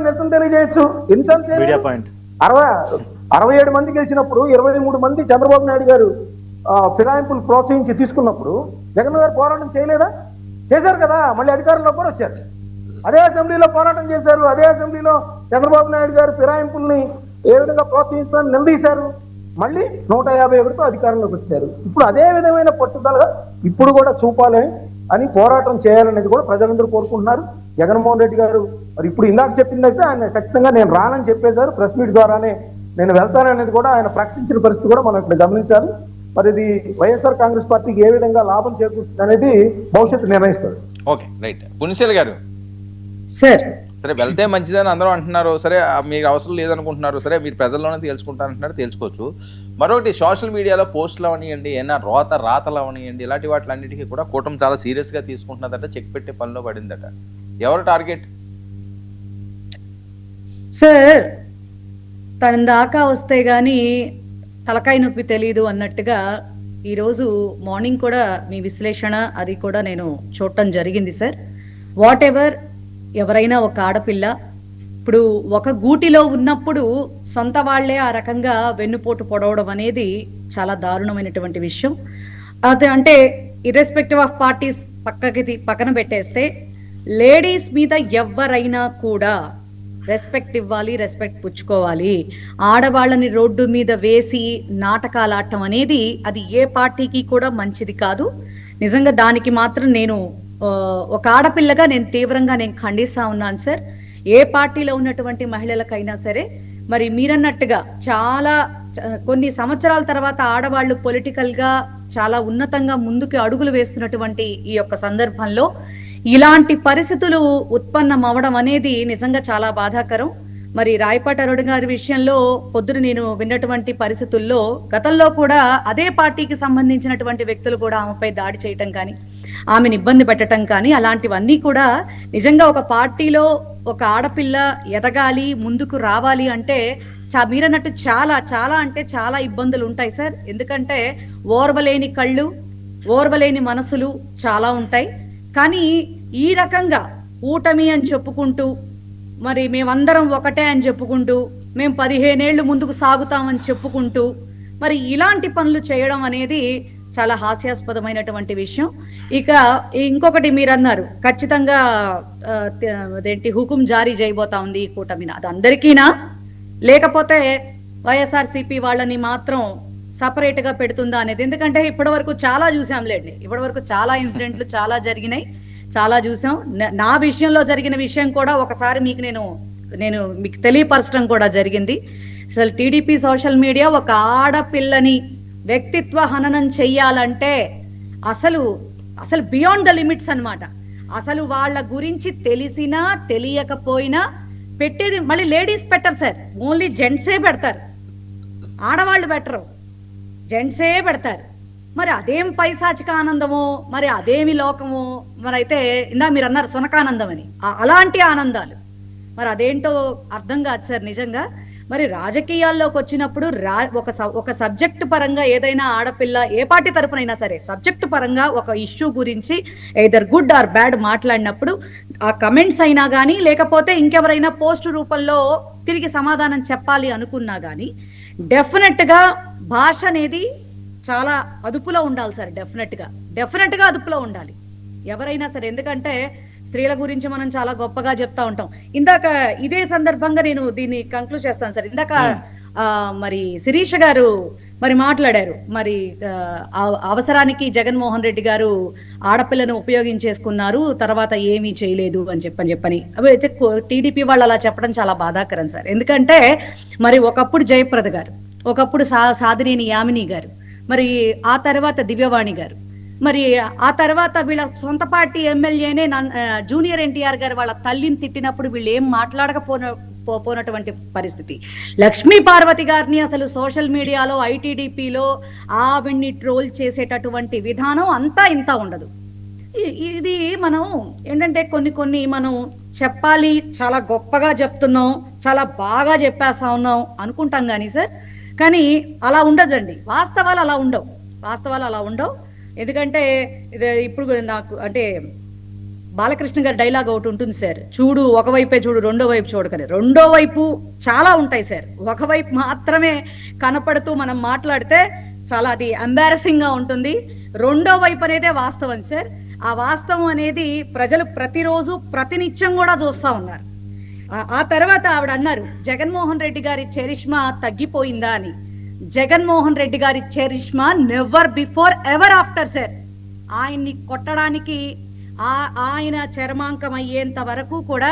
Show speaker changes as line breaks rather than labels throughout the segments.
నిరసన తెలియజేయచ్చు. ఎన్నిసార్లు చేయాలి? 67 మంది గెలిచినప్పుడు 23 మంది చంద్రబాబు నాయుడు గారు ఫిరాయింపులు ప్రోత్సహించి తీసుకున్నప్పుడు జగన్ గారు పోరాటం చేయలేదా? చేశారు కదా. మళ్ళీ అధికారంలో కూడా వచ్చారు. అదే అసెంబ్లీలో పోరాటం చేశారు. అదే అసెంబ్లీలో చంద్రబాబు నాయుడు గారు ఫిరాయింపుల్ని ఏ విధంగా ప్రోత్సహిస్తారని నిలదీశారు. మళ్ళీ 151తో అధికారంలోకి వచ్చారు. ఇప్పుడు అదే విధమైన పట్టుదలగా ఇప్పుడు కూడా చూపాలని అని పోరాటం చేయాలనేది కూడా ప్రజలందరూ కోరుకుంటున్నారు. జగన్మోహన్ రెడ్డి గారు మరి ఇప్పుడు ఇందాక చెప్పిందైతే ఆయన ఖచ్చితంగా నేను రానని చెప్పేశారు. ప్రెస్ మీట్ ద్వారానే నేను వెళ్తాననేది కూడా ఆయన ప్రకటించిన పరిస్థితి కూడా మనం ఇక్కడ గమనించాలి. మరి ఇది వైఎస్ఆర్ కాంగ్రెస్ పార్టీకి ఏ విధంగా లాభం చేకూరుస్తుంది అనేది భవిష్యత్తు నిర్ణయిస్తారు.
Okay, right. పునిశీల గారు,
సార్
సరే వెళ్తే మంచిదని అందరూ అంటున్నారు. సరే మీకు అవసరం లేదనుకుంటున్నారు. సరే మీరు ప్రజల్లోనే తేల్చుకుంటారంటున్నారు, తేల్చుకోవచ్చు. మరొకటి సోషల్ మీడియాలో పోస్టులు అవనియండి, ఏమైనా రాతలు అవనియండి, ఇలాంటి వాటిలన్నిటికీ కూడా కూటమి చాలా సీరియస్గా తీసుకుంటున్నదట, చెక్ పెట్టే పనిలో పడిందట. ఎవరు టార్గెట్?
సార్ తన దాకా వస్తే గానీ తలకాయ నొప్పి తెలీదు అన్నట్టుగా ఈరోజు మార్నింగ్ కూడా మీ విశ్లేషణ అది కూడా నేను చూడటం జరిగింది సార్. వాట్ ఎవర్, ఎవరైనా ఒక ఆడపిల్ల ఇప్పుడు ఒక గూటిలో ఉన్నప్పుడు సొంత వాళ్లే ఆ రకంగా వెన్నుపోటు పొడవడం అనేది చాలా దారుణమైనటువంటి విషయం. అది అంటే ఇర్రెస్పెక్టివ్ ఆఫ్ పార్టీస్ పక్కన పెట్టేస్తే లేడీస్ మీద ఎవరైనా కూడా రెస్పెక్ట్ ఇవ్వాలి, రెస్పెక్ట్ పుచ్చుకోవాలి. ఆడవాళ్ళని రోడ్డు మీద వేసి నాటకాలు ఆడటం అనేది అది ఏ పార్టీకి కూడా మంచిది కాదు. నిజంగా దానికి మాత్రం నేను ఒక ఆడపిల్లగా నేను తీవ్రంగా ఖండిస్తా ఉన్నాను సార్. ఏ పార్టీలో ఉన్నటువంటి మహిళలకైనా సరే మరి మీరన్నట్టుగా చాలా కొన్ని సంవత్సరాల తర్వాత ఆడవాళ్ళు పొలిటికల్ గా చాలా ఉన్నతంగా ముందుకు అడుగులు వేస్తున్నటువంటి ఈ యొక్క సందర్భంలో ఇలాంటి పరిస్థితులు ఉత్పన్నం అవడం అనేది నిజంగా చాలా బాధాకరం. మరి రాయపాటి అరుణ్ గారి విషయంలో పొద్దున నేను విన్నటువంటి పరిస్థితుల్లో గతంలో కూడా అదే పార్టీకి సంబంధించినటువంటి వ్యక్తులు కూడా ఆమెపై దాడి చేయటం కానీ, ఆమెను ఇబ్బంది పెట్టడం కానీ, అలాంటివన్నీ కూడా నిజంగా ఒక పార్టీలో ఒక ఆడపిల్ల ఎదగాలి, ముందుకు రావాలి అంటే మీరన్నట్టు చాలా చాలా అంటే చాలా ఇబ్బందులు ఉంటాయి సార్. ఎందుకంటే ఓర్వలేని కళ్ళు, ఓర్వలేని మనసులు చాలా ఉంటాయి. కానీ ఈ రకంగా కూటమి అని చెప్పుకుంటూ మరి మేమందరం ఒకటే అని చెప్పుకుంటూ మేము 15 ఏళ్ళు ముందుకు సాగుతామని చెప్పుకుంటూ మరి ఇలాంటి పనులు చేయడం అనేది చాలా హాస్యాస్పదమైనటువంటి విషయం. ఇక ఇంకొకటి మీరు అన్నారు, ఖచ్చితంగా అదేంటి హుకుం జారీ చేయబోతా ఉంది ఈ కూటమిన. అది అందరికీనా, లేకపోతే వైఎస్ఆర్సీపీ వాళ్ళని మాత్రం సపరేట్ గా పెడుతుందా అనేది? ఎందుకంటే ఇప్పటి వరకు చాలా చూసాంలేండి, ఇప్పటి వరకు చాలా ఇన్సిడెంట్లు చాలా జరిగినాయి, చాలా చూసాం. నా విషయంలో జరిగిన విషయం కూడా ఒకసారి నేను మీకు తెలియపరచడం కూడా జరిగింది. అసలు టీడీపీ సోషల్ మీడియా ఒక ఆడపిల్లని వ్యక్తిత్వ హననం చెయ్యాలంటే అసలు బియాండ్ ద లిమిట్స్ అన్నమాట. అసలు వాళ్ళ గురించి తెలిసినా తెలియకపోయినా పెట్టేది మళ్ళీ లేడీస్ పెట్టరు సార్, ఓన్లీ జెంట్సే పెడతారు. ఆడవాళ్ళు పెట్టరు, జెంట్సే పెడతారు. మరి అదేం పైశాచిక ఆనందమో, మరి అదేమి లోకమో, మరి అయితే ఇందా మీరు అన్నారు సునకానందం అని, అలాంటి ఆనందాలు మరి అదేంటో అర్థం కాదు సార్ నిజంగా. మరి రాజకీయాల్లోకి వచ్చినప్పుడు ఒక సబ్జెక్టు పరంగా ఏదైనా ఆడపిల్ల ఏ పార్టీ తరపునైనా సరే సబ్జెక్టు పరంగా ఒక ఇష్యూ గురించి ఎయిదర్ గుడ్ ఆర్ బ్యాడ్ మాట్లాడినప్పుడు ఆ కమెంట్స్ అయినా కానీ లేకపోతే ఇంకెవరైనా పోస్ట్ రూపంలో తిరిగి సమాధానం చెప్పాలి అనుకున్నా కానీ డెఫినెట్ గా భాష అనేది చాలా అదుపులో ఉండాలి సార్. డెఫినెట్ గా అదుపులో ఉండాలి ఎవరైనా సరే. ఎందుకంటే స్త్రీల గురించి మనం చాలా గొప్పగా చెప్తా ఉంటాం. ఇందాక ఇదే సందర్భంగా నేను దీన్ని కంక్లూడ్ చేస్తాను సార్. ఇందాక మరి శిరీష గారు మరి మాట్లాడారు, మరి అవసరానికి జగన్మోహన్ రెడ్డి గారు ఆడపిల్లను ఉపయోగించేసుకున్నారు, తర్వాత ఏమీ చేయలేదు అని చెప్పని అయితే టీడీపీ వాళ్ళు అలా చెప్పడం చాలా బాధాకరం సార్. ఎందుకంటే మరి ఒకప్పుడు జయప్రద గారు, ఒకప్పుడు సాధినేని యామిని గారు, మరి ఆ తర్వాత దివ్యవాణి గారు, మరి ఆ తర్వాత వీళ్ళ సొంత పార్టీ ఎమ్మెల్యేనే జూనియర్ ఎన్టీఆర్ గారు వాళ్ళ తల్లిని తిట్టినప్పుడు వీళ్ళు ఏం మాట్లాడకపోనటువంటి పరిస్థితి. లక్ష్మీ పార్వతి గారిని అసలు సోషల్ మీడియాలో ఐటీడీపీలో ఆవిడ్ని ట్రోల్ చేసేటటువంటి విధానం అంతా ఇంత ఉండదు. ఇది మనం ఏంటంటే కొన్ని మనం చెప్పాలి, చాలా గొప్పగా చెప్తున్నాం, చాలా బాగా చెప్పేస్తా ఉన్నాం అనుకుంటాం కానీ సార్, కానీ అలా ఉండదండి. వాస్తవాలు అలా ఉండవు. ఎందుకంటే ఇప్పుడు నాకు అంటే బాలకృష్ణ గారి డైలాగ్ ఒకటి ఉంటుంది సార్, చూడు ఒకవైపే చూడు రెండో వైపు చూడకని. రెండో వైపు చాలా ఉంటాయి సార్, ఒకవైపు మాత్రమే కనపడుతూ మనం మాట్లాడితే చాలా అది ఎంబారసింగ్ గా ఉంటుంది. రెండో వైపు అనేదే వాస్తవం సార్. ఆ వాస్తవం అనేది ప్రజలు ప్రతిరోజు ప్రతినిత్యం కూడా చూస్తా ఉన్నారు. ఆ తర్వాత ఆవిడ అన్నారు జగన్మోహన్ రెడ్డి గారి చరిష్మా తగ్గిపోయిందా అని. జగన్మోహన్ రెడ్డి గారి charisma never before ever after sir. ఆయన్ని కొట్టడానికి ఆయన చర్మాంకం అయ్యేంత వరకు కూడా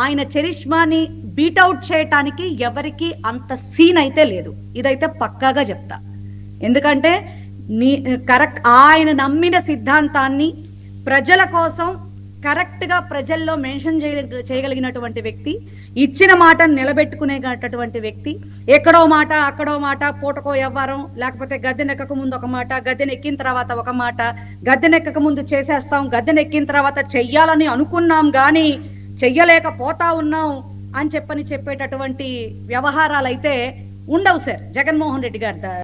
ఆయన చరిష్మాని బీట్అవుట్ చేయటానికి ఎవరికి అంత సీన్ అయితే లేదు. ఇదైతే పక్కాగా చెప్తా. ఎందుకంటే కరెక్ట్ ఆయన నమ్మిన సిద్ధాంతాన్ని ప్రజల కోసం కరెక్ట్గా ప్రజల్లో మెన్షన్ చేయగలిగినటువంటి వ్యక్తి, ఇచ్చిన మాటను నిలబెట్టుకునేటటువంటి వ్యక్తి. ఎక్కడో మాట అక్కడో మాట, పూటకో వ్యవహారం, లేకపోతే గద్దెనెక్కక ముందు ఒక మాట, గద్దెనెక్కిన తర్వాత ఒక మాట, గద్దెనెక్కక ముందు చేసేస్తాం, గద్దెనెక్కిన తర్వాత చెయ్యాలని అనుకున్నాం కానీ చెయ్యలేకపోతా ఉన్నాం అని చెప్పేటటువంటి వ్యవహారాలు అయితే ఉండవు సార్ జగన్మోహన్ రెడ్డి గారి